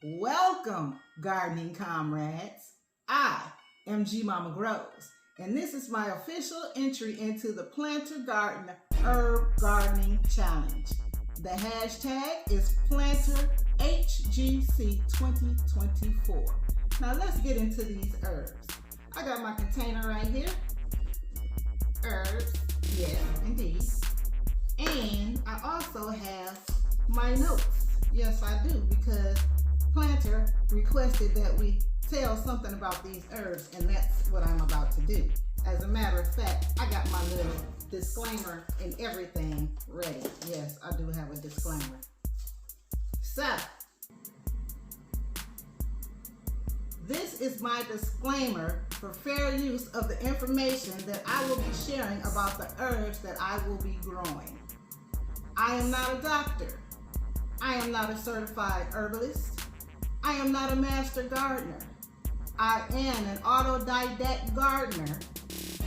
Welcome, gardening comrades. I am G Mama Grows, and this is my official entry into the Planter Garden Herb Gardening Challenge. The hashtag is PlanterHGC2024. Now let's get into these herbs. I got my container right here. Herbs, yes, indeed. And I also have my notes. Yes, I do, because Planter requested that we tell something about these herbs, and that's what I'm about to do. As a matter of fact, I got my little disclaimer and everything ready. Yes, I do have a disclaimer. So, this is my disclaimer for fair use of the information that I will be sharing about the herbs that I will be growing. I am not a doctor. I am not a certified herbalist. I am not a master gardener. I am an autodidact gardener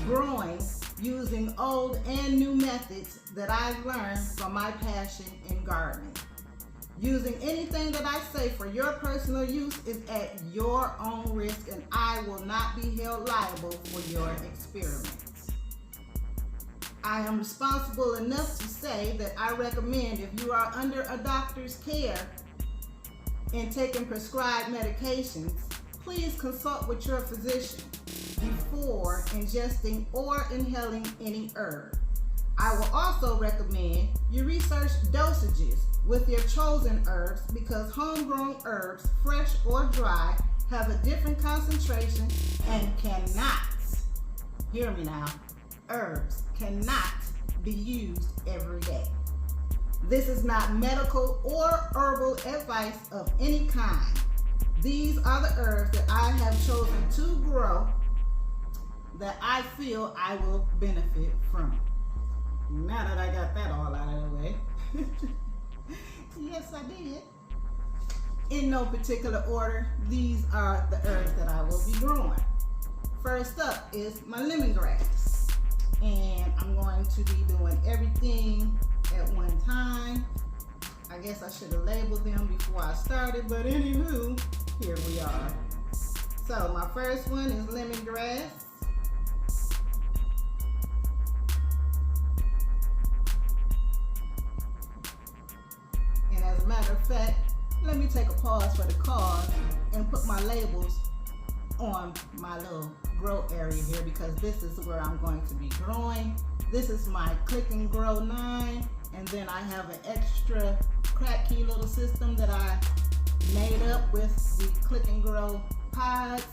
growing using old and new methods that I've learned from my passion in gardening. Using anything that I say for your personal use is at your own risk, and I will not be held liable for your experiments. I am responsible enough to say that I recommend, if you are under a doctor's care and taking prescribed medications, please consult with your physician before ingesting or inhaling any herb. I will also recommend you research dosages with your chosen herbs, because homegrown herbs, fresh or dry, have a different concentration and cannot, hear me now, herbs cannot be used every day. This is not medical or herbal advice of any kind. These are the herbs that I have chosen to grow that I feel I will benefit from. Now that I got that all out of the way. Yes, I did. In no particular order, these are the herbs that I will be growing. First up is my lemongrass. And I'm going to be doing everything at one time. I guess I should have labeled them before I started, but anywho, here we are. So my first one is lemongrass. And as a matter of fact, let me take a pause for the cause and put my labels on my little grow area here, because this is where I'm going to be growing. This is my Click and Grow 9, and then I have an extra cracky little system that I made up with the Click and Grow pods.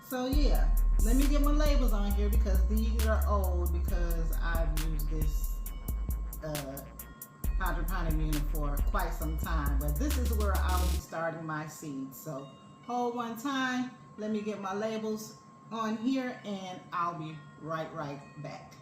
So yeah, let me get my labels on here, because these are old, because I've used this hydroponic unit for quite some time. But this is where I'll be starting my seeds. So hold one time, let me get my labels on here, and I'll be right back.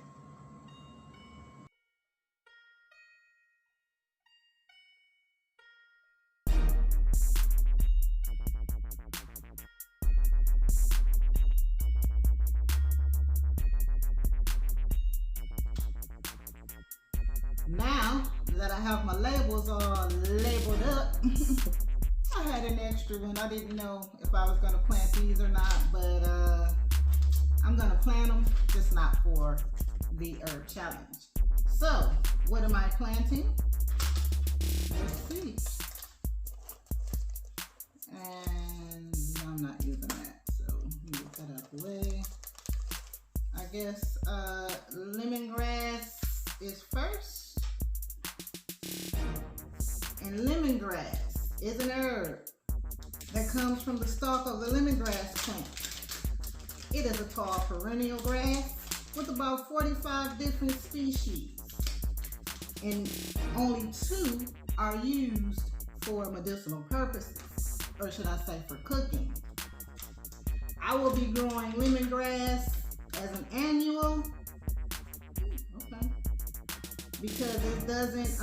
Now that I have my labels all labeled up, I had an extra one. I didn't know if I was going to plant these or not, but I'm going to plant them, just not for the herb challenge. So, what am I planting? Let's see. And I'm not using that, so let me get that out of the way. I guess lemongrass is first. And lemongrass is an herb that comes from the stalk of the lemongrass plant. It is a tall perennial grass with about 45 different species, and only 2 are used for medicinal purposes, or should I say for cooking. I will be growing lemongrass as an annual, okay, because it doesn't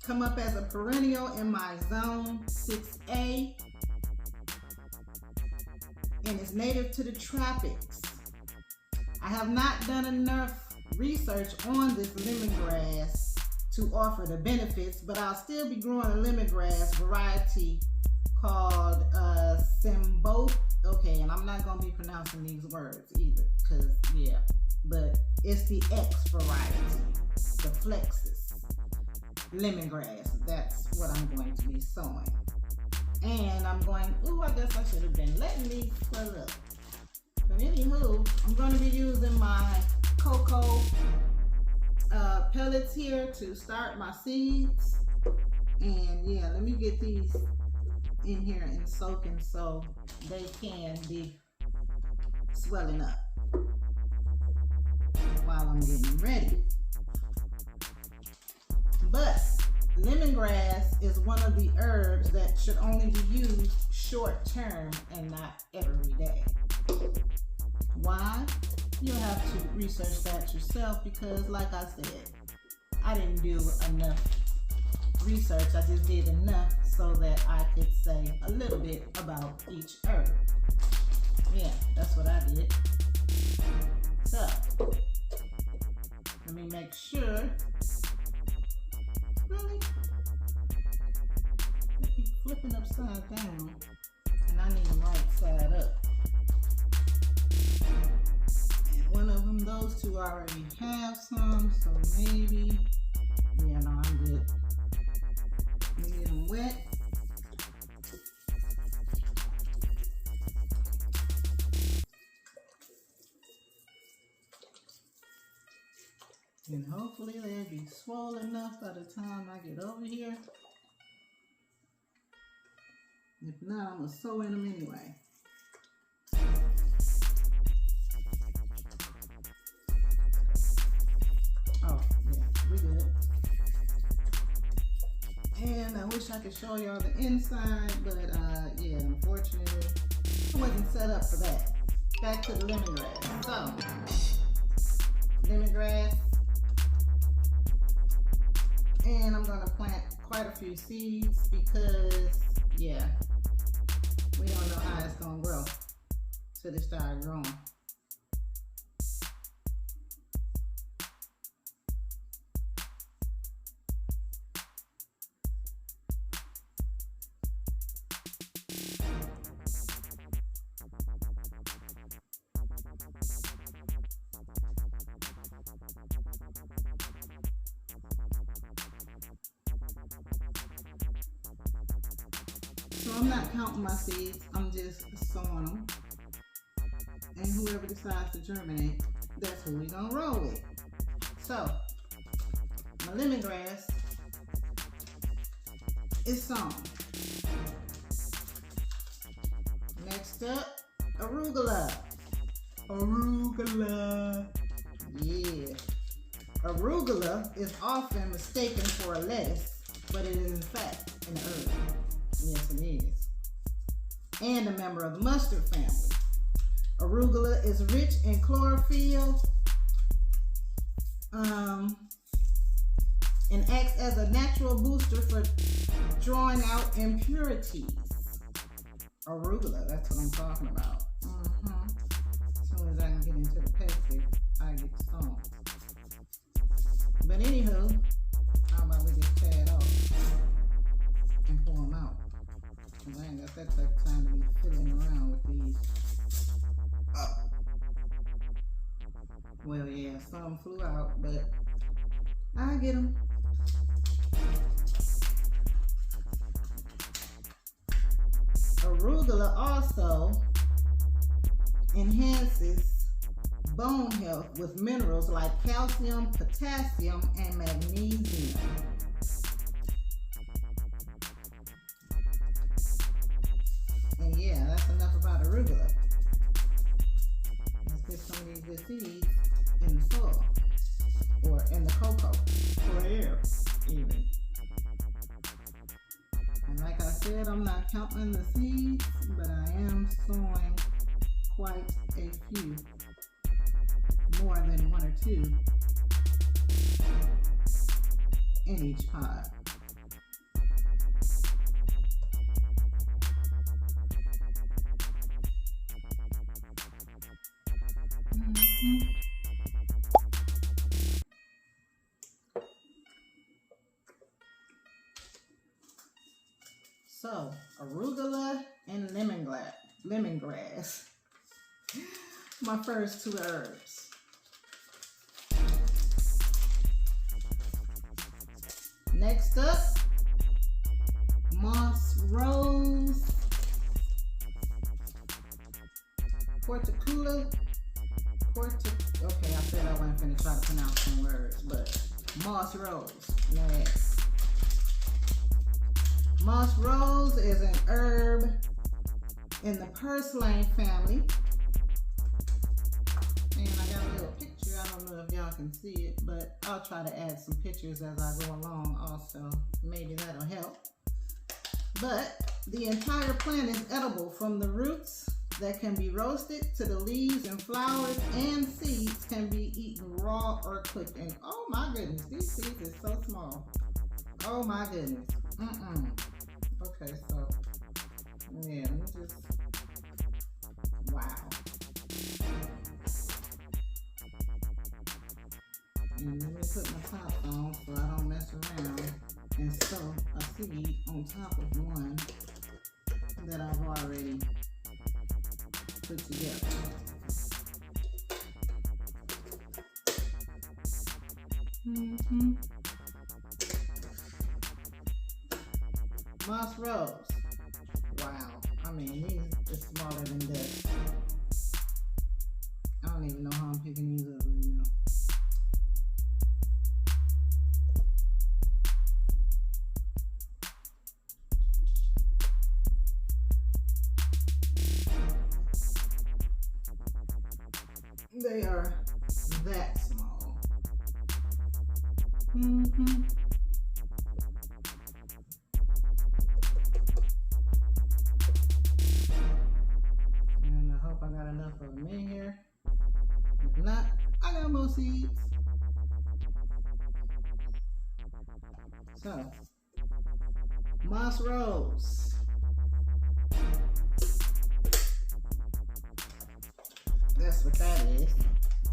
come up as a perennial in my zone 6A, and it's native to the tropics. I have not done enough research on this lemongrass to offer the benefits, but I'll still be growing a lemongrass variety called Symbo. Okay, and I'm not gonna be pronouncing these words either, cause yeah, but it's the X variety, the Flexus lemongrass. That's what I'm going to be sowing. And I'm going, I guess I should have been letting these swell up. But anywho, I'm going to be using my cocoa pellets here to start my seeds. And yeah, let me get these in here and soaking so they can be swelling up while I'm getting ready. But lemongrass is one of the herbs that should only be used short term and not every day. Why? You'll have to research that yourself, because like I said, I didn't do enough research. I just did enough so that I could say a little bit about each herb. Yeah, that's what I did. So, let me make sure. Really? They keep flipping upside down, and I need them right side up. And one of them, those two already have some, so maybe, yeah, no, I'm good. Let me get them wet. And hopefully they'll be swollen enough by the time I get over here. If not, I'm going to sew in them anyway. Oh, yeah, we good. And I wish I could show y'all the inside, but yeah, unfortunately, I wasn't set up for that. Back to the lemongrass. So, lemongrass. And I'm going to plant quite a few seeds because, yeah, we don't know how it's going to grow till it starts growing. So I'm not counting my seeds, I'm just sowing them. And whoever decides to germinate, that's who we're gonna roll with. So, my lemongrass is sown. Next up, arugula. Arugula. Yeah. Arugula is often mistaken for a lettuce, but it is in fact an herb. Yes, it is. And a member of the mustard family. Arugula is rich in chlorophyll and acts as a natural booster for drawing out impurities. Arugula, that's what I'm talking about. As soon as I can get into the pesky, I get stoned. But anywho, how about we just tear it off and pull them out? I ain't got that type of time to be fiddling around with these. Oh. Well, yeah, some flew out, but I get them. Arugula also enhances bone health with minerals like calcium, potassium, and magnesium. And yeah, that's enough about arugula. Let's get some of these good seeds in the soil or in the cocoa or air even. And like I said, I'm not counting the seeds, but I am sowing quite a few, more than one or two in each pod. So, arugula and lemongrass. My first two herbs. Next up, moss rose, porticula. Okay, I said I wasn't finna try to pronounce some words, but moss rose. Next. Moss rose is an herb in the purslane family. And I got a little picture. I don't know if y'all can see it, but I'll try to add some pictures as I go along also. Maybe that'll help. But the entire plant is edible, from the roots that can be roasted to the leaves and flowers and seeds can be eaten raw or cooked. And oh my goodness, these seeds are so small. Oh my goodness. Okay, so yeah, let me just, wow. And let me put my top on so I don't mess around and sow a seed on top of one that I've already put together. Moss rose. Wow. I mean, these are smaller than this. I don't even know how I'm picking these up right now. They are that small. And I hope I got enough of them in here. If not, I got more seeds. So, moss rose. That's what that is.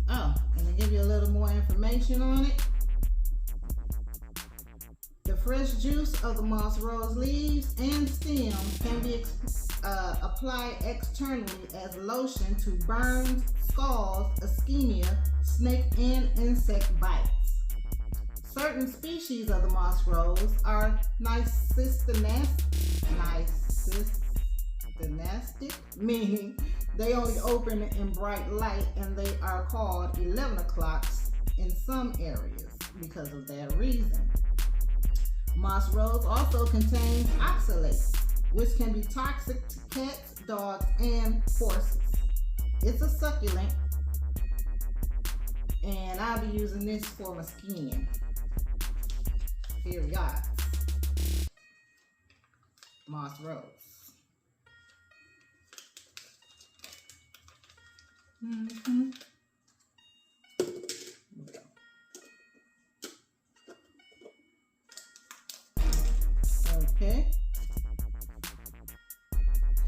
Oh, and to give you a little more information on it, the fresh juice of the moss rose leaves and stems can be applied externally as lotion to burns, scalds, ischemia, snake and insect bites. Certain species of the moss rose are nicystinastic, meaning they only open in bright light, and they are called 11 o'clocks in some areas because of that reason. Moss rose also contains oxalates, which can be toxic to cats, dogs, and horses. It's a succulent, and I'll be using this for my skin. Here we got moss rose. Okay.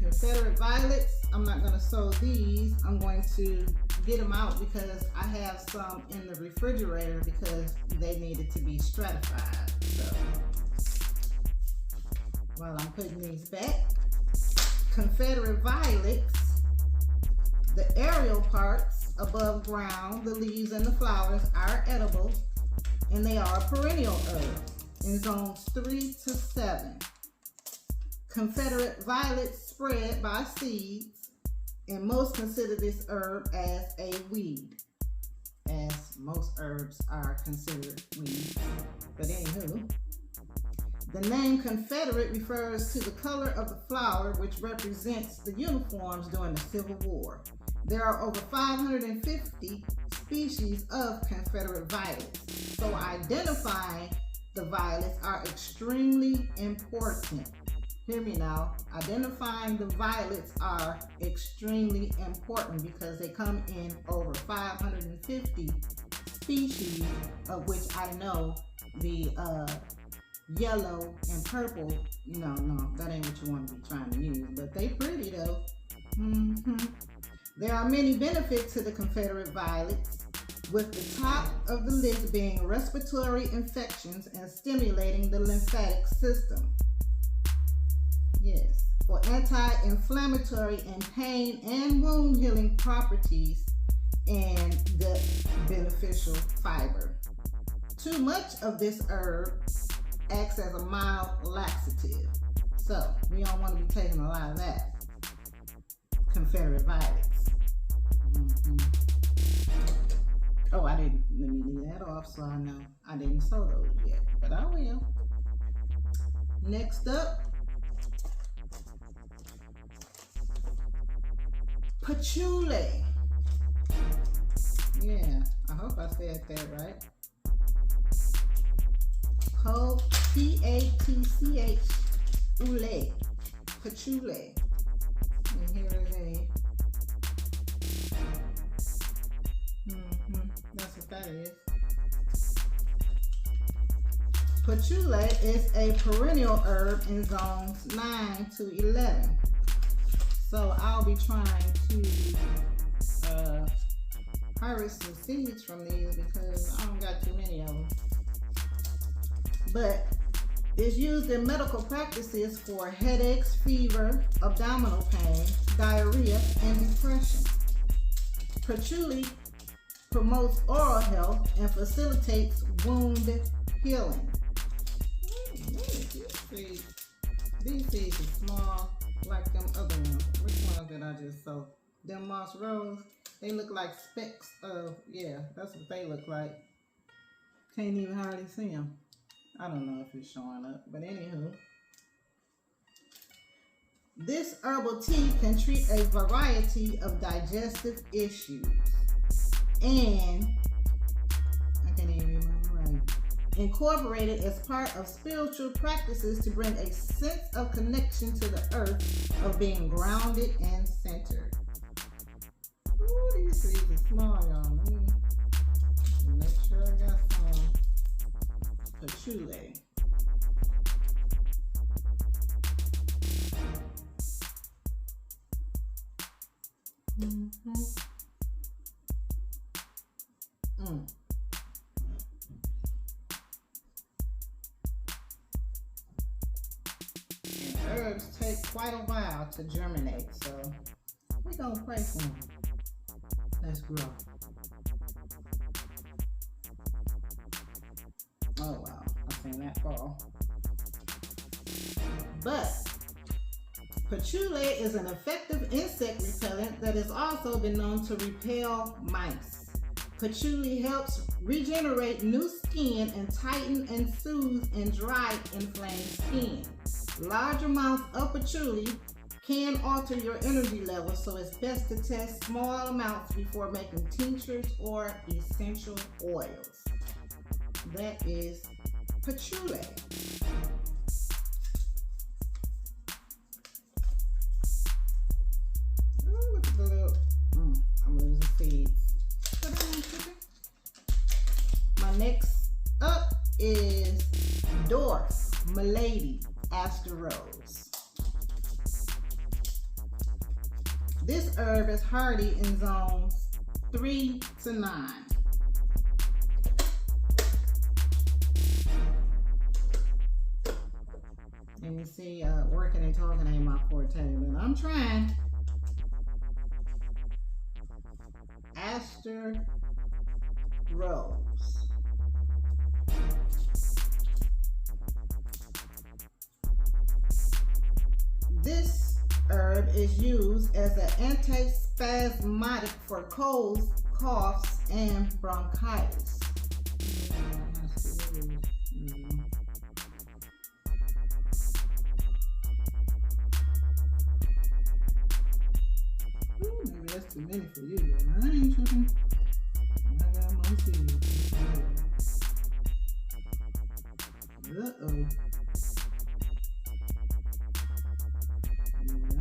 Confederate violets, I'm not going to sow these. I'm going to get them out because I have some in the refrigerator because they needed to be stratified. So while I'm putting these back, Confederate violets, the aerial parts above ground, the leaves and the flowers are edible, and they are a perennial herb in zones 3 to 7. Confederate violets spread by seeds, and most consider this herb as a weed, as most herbs are considered weeds. But anywho, the name Confederate refers to the color of the flower, which represents the uniforms during the Civil War. There are over 550 species of Confederate violets, so identifying the violets are extremely important. Hear me now. Identifying the violets are extremely important because they come in over 550 species, of which I know the yellow and purple, no, that ain't what you want to be trying to use, but they pretty though. There are many benefits to the Confederate violets, with the top of the list being respiratory infections and stimulating the lymphatic system. Yes, for anti-inflammatory and pain and wound healing properties and gut beneficial fiber. Too much of this herb acts as a mild laxative. So we don't want to be taking a lot of that. Confederate violets. Oh, let me leave that off so I know I didn't sow those yet, but I will. Next up, patchouli. Yeah, I hope I said that right. P-A-T-C-H-U-L-E. Patchouli. And here is that's what that is. Patchouli is a perennial herb in zones 9 to 11. So I'll be trying to harvest some seeds from these because I don't got too many of them. But it's used in medical practices for headaches, fever, abdominal pain, diarrhea, and depression. Patchouli promotes oral health and facilitates wound healing. These seeds are small like them other ones. Which ones did I just sow? Them moss rose. They look like specks of, yeah, that's what they look like. Can't even hardly see them. I don't know if it's showing up, but anywho. This herbal tea can treat a variety of digestive issues. And, I can't even read my writing. Incorporated as part of spiritual practices to bring a sense of connection to the earth, of being grounded and centered. Ooh, these trees are small, y'all. Let me make sure I got some patchouli. And herbs take quite a while to germinate, so we're gonna pray for them. Let's grow. Oh wow, I've seen that fall. But patchouli is an effective insect repellent that has also been known to repel mice. Patchouli helps regenerate new skin and tighten and soothe and dry inflamed skin. Large amounts of patchouli can alter your energy levels, so it's best to test small amounts before making tinctures or essential oils. That is patchouli. Oh, look at the little, I'm losing seeds. My next up is Dwarf Milady Aster Rose. This herb is hardy in zones 3 to 9. And you see, working and talking ain't my forte, but I'm trying. Aster Rose. This herb is used as an antispasmodic for colds, coughs, and bronchitis. Maybe that's too many for you, but I ain't tripping. I got more seeds. Uh-oh.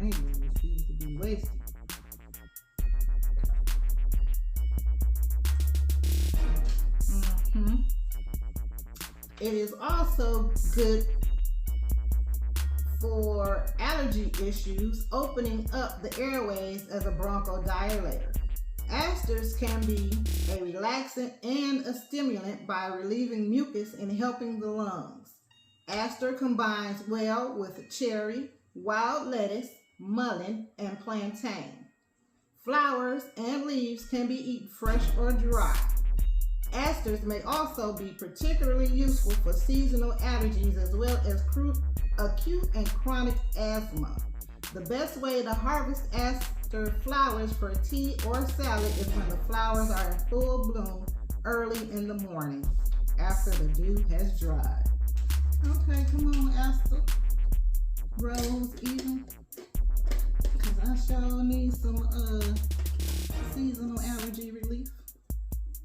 I ain't gonna refuse to be wasted. It is also good for allergy issues, opening up the airways as a bronchodilator. Asters can be a relaxant and a stimulant by relieving mucus and helping the lungs. Aster combines well with cherry, wild lettuce, mullein, and plantain. Flowers and leaves can be eaten fresh or dry. Asters may also be particularly useful for seasonal allergies as well as acute and chronic asthma. The best way to harvest aster flowers for tea or salad is when the flowers are in full bloom early in the morning after the dew has dried. Okay, come on, aster. Rose even. Because I sure need some seasonal allergy relief.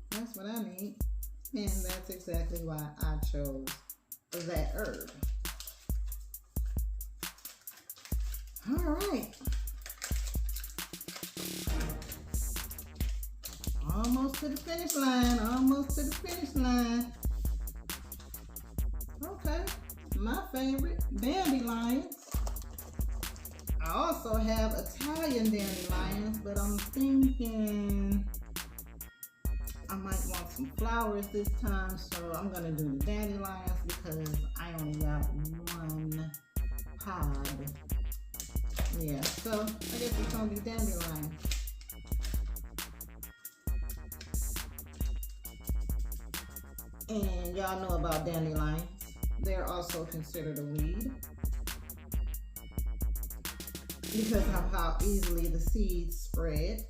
That's what I need. And that's exactly why I chose that herb. All right. Almost to the finish line. Almost to the finish line. Okay. My favorite, dandelions. I also have Italian dandelions, but I'm thinking I might want some flowers this time, so I'm gonna do the dandelions because I only got one pod. Yeah, so I guess it's gonna be dandelions. And y'all know about dandelions. They're also considered a weed because of how easily the seeds spread.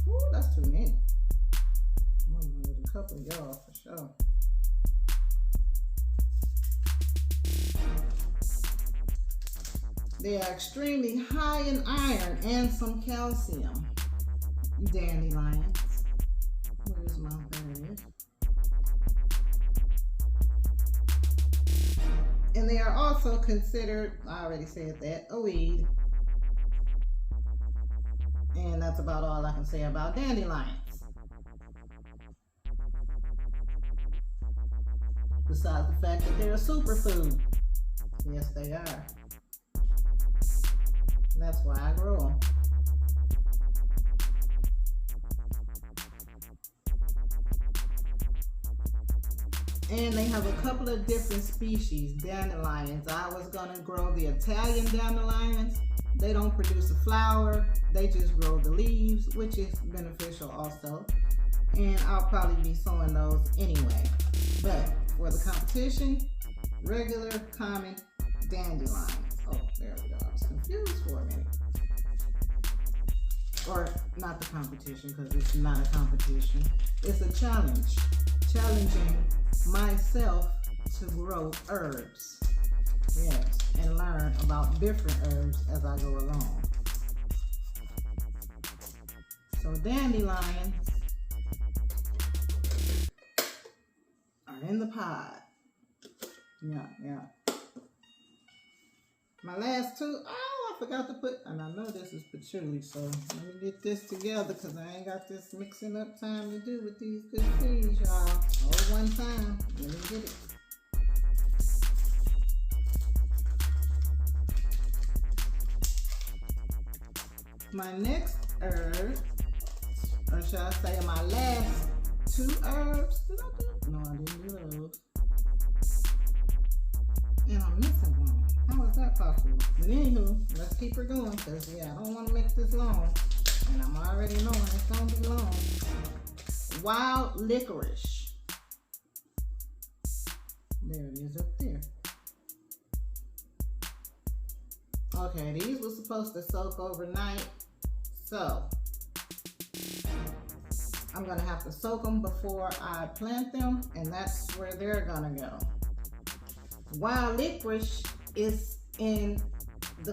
Ooh, that's too many. I'm gonna need a couple of y'all for sure. They are extremely high in iron and some calcium. Dandelions. Where's my bag? And they are also considered, I already said that, a weed. And that's about all I can say about dandelions. Besides the fact that they're a superfood. Yes, they are. That's why I grow them. And they have a couple of different species, dandelions. I was gonna grow the Italian dandelions. They don't produce a flower, they just grow the leaves, which is beneficial also. And I'll probably be sowing those anyway. But for the competition, regular, common dandelions. Oh, there we go. I was confused for a minute. Or not the competition, because it's not a competition. It's a challenge. Challenging myself to grow herbs. Yes, and learn about different herbs as I go along. So dandelions are in the pod. Yeah. My last two, I forgot to put, and I know this is patchouli, so let me get this together because I ain't got this mixing up time to do with these good seeds, y'all. All one time. Let me get it. My next herb, or should I say my last two herbs, did I do? No, I didn't do those. And I'm missing one. How is that possible? But anywho, let's keep her going because, yeah, I don't want to make this long. And I'm already knowing it's going to be long. Wild licorice. There it is up there. Okay, these were supposed to soak overnight. So, I'm going to have to soak them before I plant them. And that's where they're going to go. Wild licorice is in the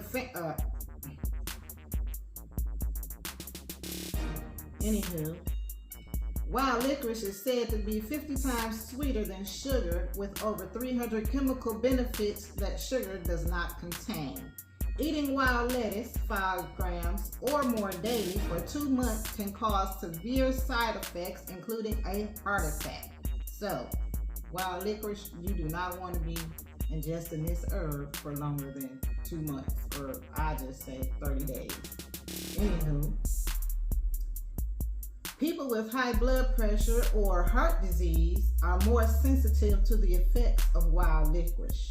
anywho, wild licorice is said to be 50 times sweeter than sugar with over 300 chemical benefits that sugar does not contain. Eating wild lettuce 5 grams or more daily for 2 months can cause severe side effects including a heart attack. So wild licorice, you do not want to be ingesting this herb for longer than 2 months, or I just say 30 days. Anywho, People with high blood pressure or heart disease are more sensitive to the effects of wild licorice.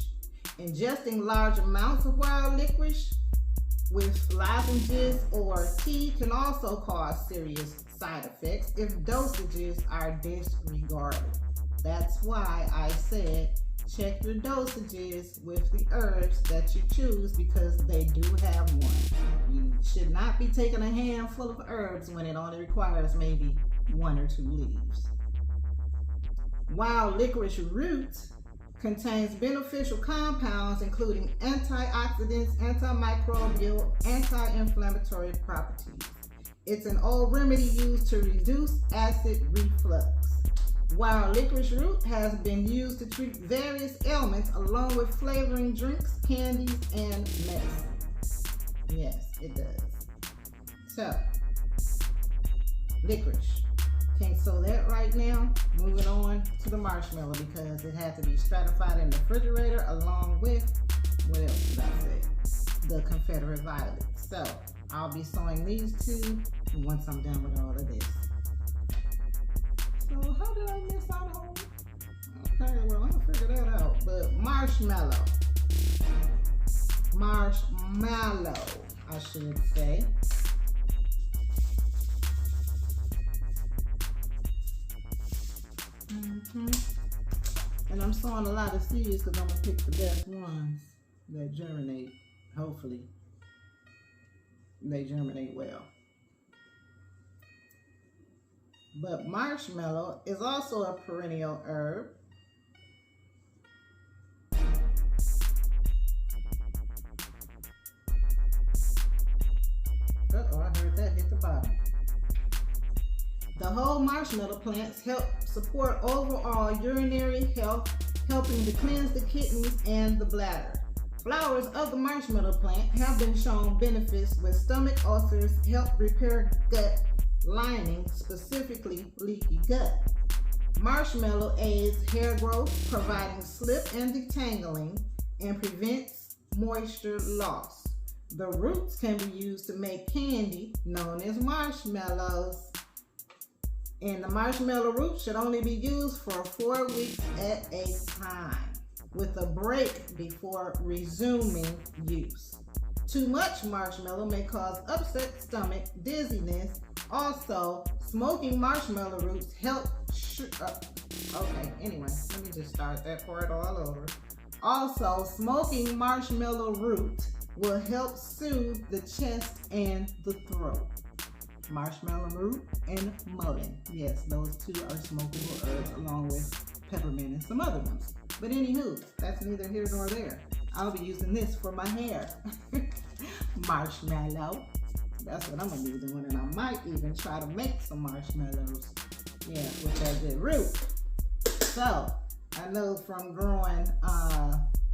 Ingesting large amounts of wild licorice with lozenges or tea can also cause serious side effects if dosages are disregarded. That's why I said check your dosages with the herbs that you choose, because they do have one. You should not be taking a handful of herbs when it only requires maybe 1 or 2 leaves. Wild licorice root contains beneficial compounds including antioxidants, antimicrobial, anti-inflammatory properties. It's an old remedy used to reduce acid reflux. Wild licorice root has been used to treat various ailments along with flavoring drinks, candies, and medicine. Yes, it does. So, licorice. Can't sew that right now. Moving on to the marshmallow because it had to be stratified in the refrigerator along with, what else did I say? The Confederate violets. So, I'll be sewing these two once I'm done with all of this. So how did I miss out on? Okay, well, I'm gonna figure that out. But marshmallow, I should say. And I'm sowing a lot of seeds because I'm gonna pick the best ones that germinate. Hopefully, they germinate well. But marshmallow is also a perennial herb. Uh-oh, I heard that hit the bottom. The whole marshmallow plants help support overall urinary health, helping to cleanse the kidneys and the bladder. Flowers of the marshmallow plant have been shown benefits with stomach ulcers, help repair gut lining, specifically leaky gut. Marshmallow aids hair growth, providing slip and detangling, and prevents moisture loss. The roots can be used to make candy known as marshmallows. And the marshmallow root should only be used for 4 weeks at a time, with a break before resuming use. Too much marshmallow may cause upset stomach, dizziness. Also, smoking marshmallow roots help okay, anyway, let me just start that part all over. Also, smoking marshmallow root will help soothe the chest and the throat. Marshmallow root and mullein. Yes, those two are smokable herbs along with peppermint and some other ones. But anywho, that's neither here nor there. I'll be using this for my hair. Marshmallow. That's what I'm gonna be doing, and I might even try to make some marshmallows. Yeah, with that good root. So, I know from growing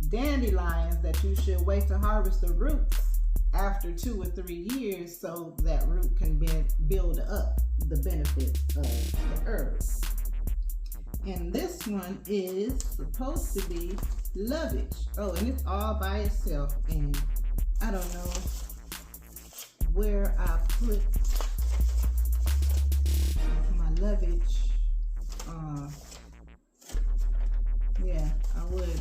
dandelions that you should wait to harvest the roots after 2 or 3 years so that root can build up the benefits of the herb. And this one is supposed to be lovage. Oh, and it's all by itself, and I don't know where I put my lovage. Yeah, I would.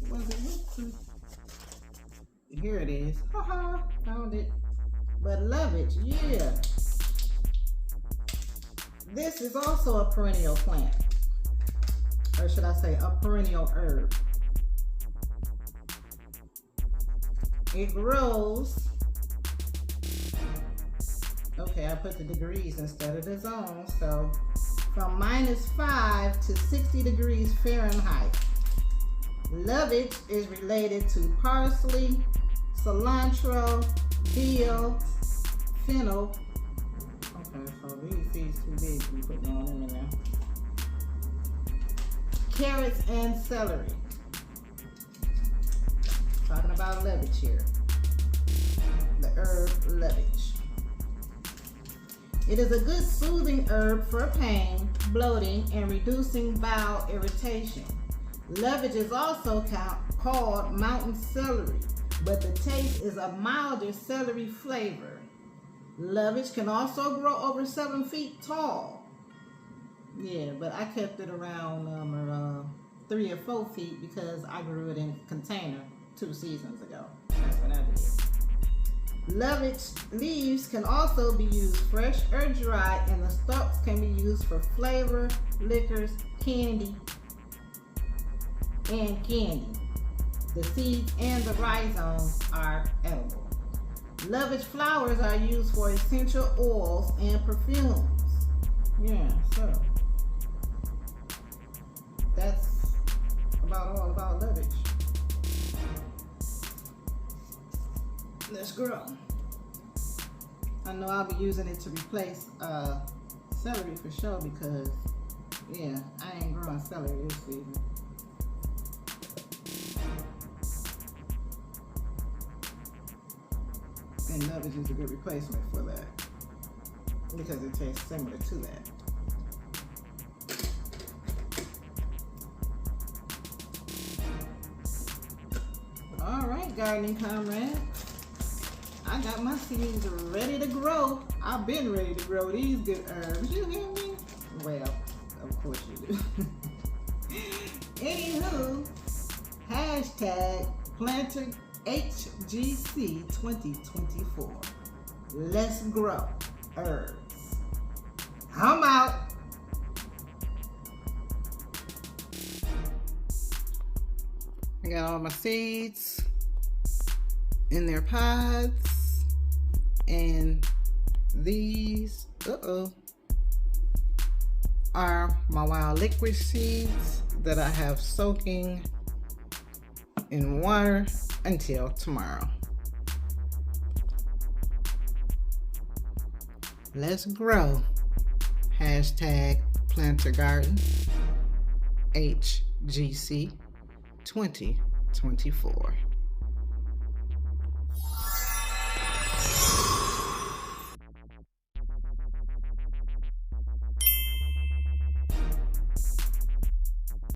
Was it with the... Here it is. Haha, found it. But lovage, yeah. This is also a perennial plant. Or should I say a perennial herb. It grows. Okay, I put the degrees instead of the zones. So from -5 to 60 degrees Fahrenheit. Lovage is related to parsley, cilantro, dill, fennel. Okay, so these seeds too big to be putting on in there. Carrots and celery. Talking about lovage here. The herb lovage. It is a good soothing herb for pain, bloating, and reducing bowel irritation. Lovage is also called mountain celery, but the taste is a milder celery flavor. Lovage can also grow over 7 feet tall. Yeah, but I kept it around 3 or 4 feet because I grew it in a container 2 seasons ago. That's what I did. Lovage leaves can also be used fresh or dry, and the stalks can be used for flavor, liquors, candy, and candy. The seeds and the rhizomes are edible. Lovage flowers are used for essential oils and perfumes. Yeah, so that's about all about lovage. Let's grow. I know I'll be using it to replace celery for sure because, yeah, I ain't growing celery this season. And lovage is a good replacement for that because it tastes similar to that. All right, gardening comrades. I got my seeds ready to grow. I've been ready to grow these good herbs. You hear me? Well, of course you do. Anywho, hashtag planter HGC 2024. Let's grow herbs. I'm out. I got all my seeds in their pods, and these are my wild licorice seeds that I have soaking in water until tomorrow. Let's grow. Hashtag planter garden HGC 2024.